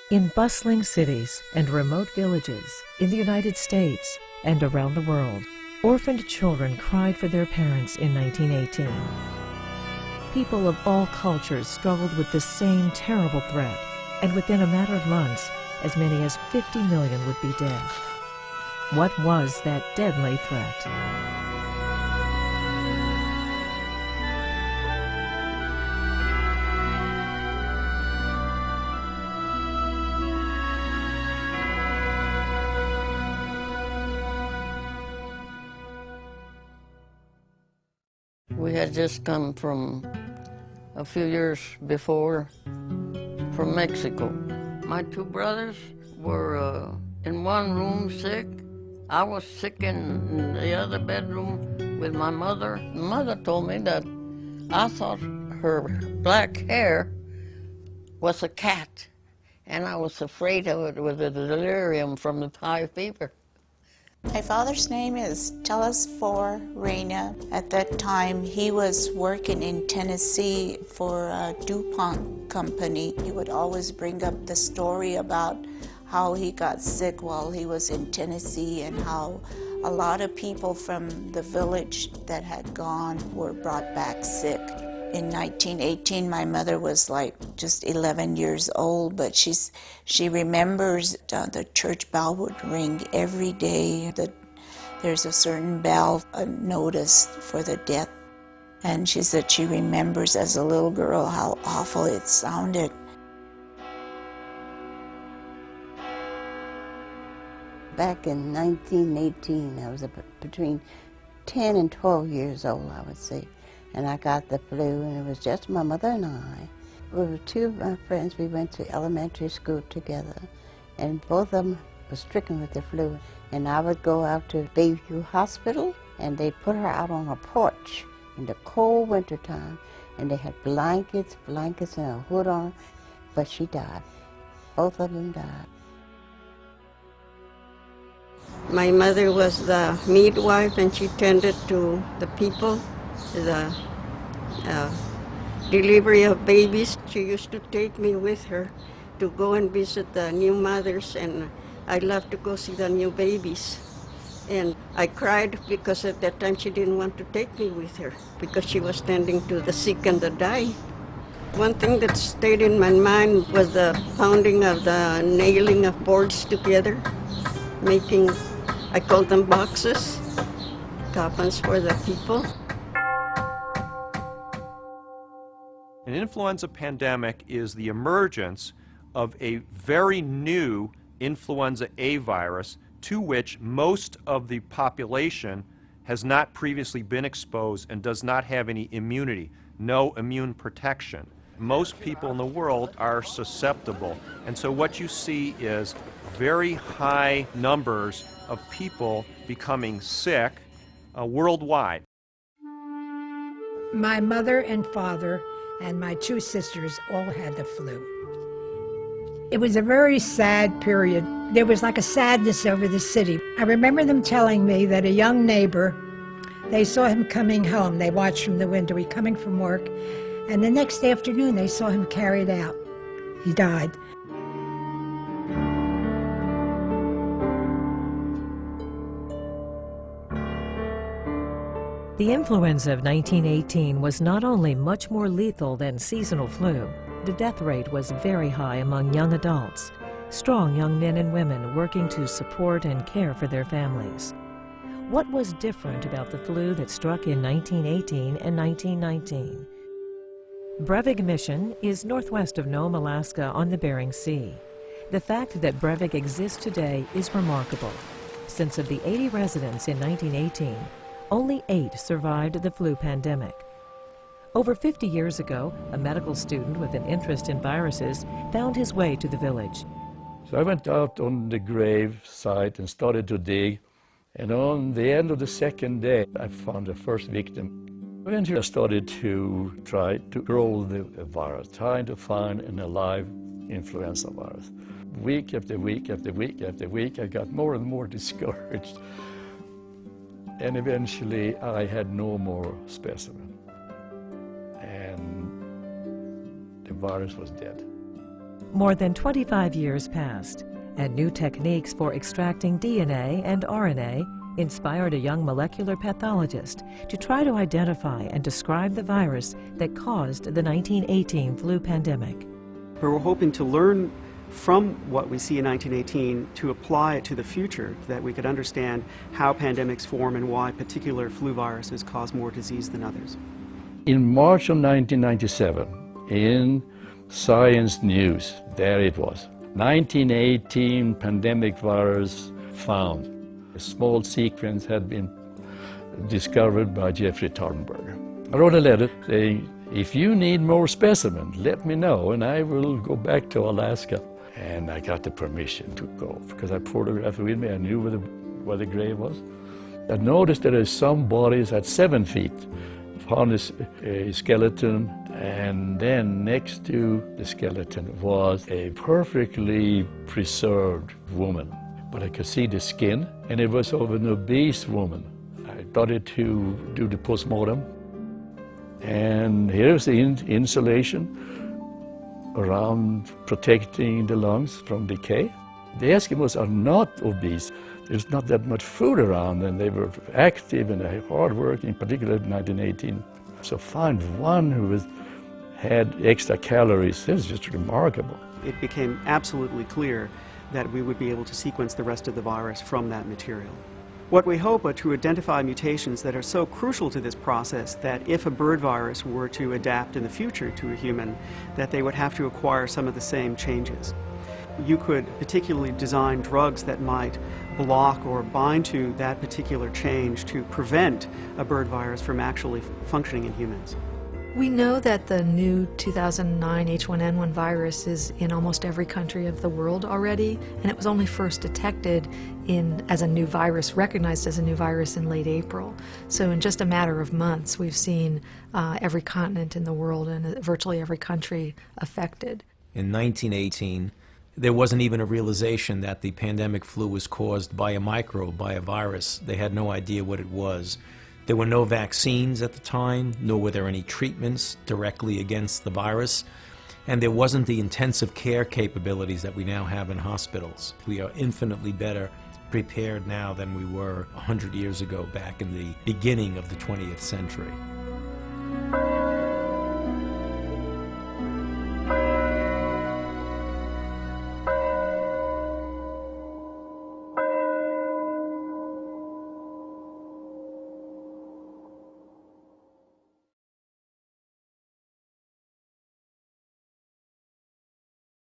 In bustling cities and remote villages in the United States and around the world, orphaned children cried for their parents in 1918. People of all cultures struggled with the same terrible threat, and within a matter of months, as many as 50 million would be dead. What was that deadly threat? We had just come from a few years before from Mexico. My two brothers were in one room sick. I was sick in the other bedroom with my mother. Mother told me that I thought her black hair was a cat, and I was afraid of it with the delirium from the high fever. My father's name is Telesfor Reyna. At that time, he was working in Tennessee for a DuPont company. He would always bring up the story about how he got sick while he was in Tennessee and how a lot of people from the village that had gone were brought back sick. In 1918, my mother was like just 11 years old, but she remembers the church bell would ring every day. There's a certain bell, a notice for the death. And she said she remembers as a little girl how awful it sounded. Back in 1918, I was between 10 and 12 years old, I would say. And I got the flu, and it was just my mother and I. We were two of my friends. We went to elementary school together, and both of them were stricken with the flu. And I would go out to Bayview Hospital, and they put her out on a porch in the cold winter time, and they had blankets and a hood on, but she died. Both of them died. My mother was the midwife, and she tended to the people, the delivery of babies. She used to take me with her to go and visit the new mothers, and I loved to go see the new babies. And I cried because at that time she didn't want to take me with her because she was tending to the sick and the dying. One thing that stayed in my mind was the pounding of the nailing of boards together, making, I call them boxes, coffins for the people. An influenza pandemic is the emergence of a very new influenza A virus to which most of the population has not previously been exposed and does not have any immunity, no immune protection. Most people in the world are susceptible, and so what you see is very high numbers of people becoming sick worldwide. My mother and father and my two sisters all had the flu. It was a very sad period. There was like a sadness over the city. I remember them telling me that a young neighbor, they saw him coming home. They watched from the window, he coming from work, and the next afternoon they saw him carried out. He died. The influenza of 1918 was not only much more lethal than seasonal flu, the death rate was very high among young adults, strong young men and women working to support and care for their families. What was different about the flu that struck in 1918 and 1919? Brevig Mission is northwest of Nome, Alaska on the Bering Sea. The fact that Brevig exists today is remarkable. Since of the 80 residents in 1918, only 8 survived the flu pandemic. Over 50 years ago, a medical student with an interest in viruses found his way to the village. So I went out on the grave site and started to dig, and on the end of the second day, I found the first victim. Eventually I started to try to grow the virus, trying to find an alive influenza virus. Week after week after week after week, I got more and more discouraged. And eventually I had no more specimen, and the virus was dead. More than 25 years passed, and new techniques for extracting DNA and RNA inspired a young molecular pathologist to try to identify and describe the virus that caused the 1918 flu pandemic. But we're hoping to learn from what we see in 1918 to apply it to the future, that we could understand how pandemics form and why particular flu viruses cause more disease than others. In March of 1997, in Science News, there it was, 1918 pandemic virus found. A small sequence had been discovered by Jeffrey Tarnberger. I wrote a letter saying, if you need more specimens, let me know and I will go back to Alaska. And I got the permission to go because I photographed it with me. I knew where the grave was. I noticed that there's some bodies at 7 feet. Found a skeleton, and then next to the skeleton was a perfectly preserved woman. But I could see the skin, and it was of an obese woman. I started to do the postmortem, and here's the insulation around protecting the lungs from decay. The Eskimos are not obese. There's not that much food around, and they were active and hard-working, particularly in 1918. So find one who had extra calories, it's just remarkable. It became absolutely clear that we would be able to sequence the rest of the virus from that material. What we hope are to identify mutations that are so crucial to this process that if a bird virus were to adapt in the future to a human, that they would have to acquire some of the same changes. You could particularly design drugs that might block or bind to that particular change to prevent a bird virus from actually functioning in humans. We know that the new 2009 H1N1 virus is in almost every country of the world already, and it was only first detected as a new virus, recognized as a new virus in late April. So in just a matter of months, we've seen every continent in the world and virtually every country affected. In 1918, there wasn't even a realization that the pandemic flu was caused by a microbe, by a virus. They had no idea what it was. There were no vaccines at the time, nor were there any treatments directly against the virus, and there wasn't the intensive care capabilities that we now have in hospitals. We are infinitely better prepared now than we were 100 years ago, back in the beginning of the 20th century.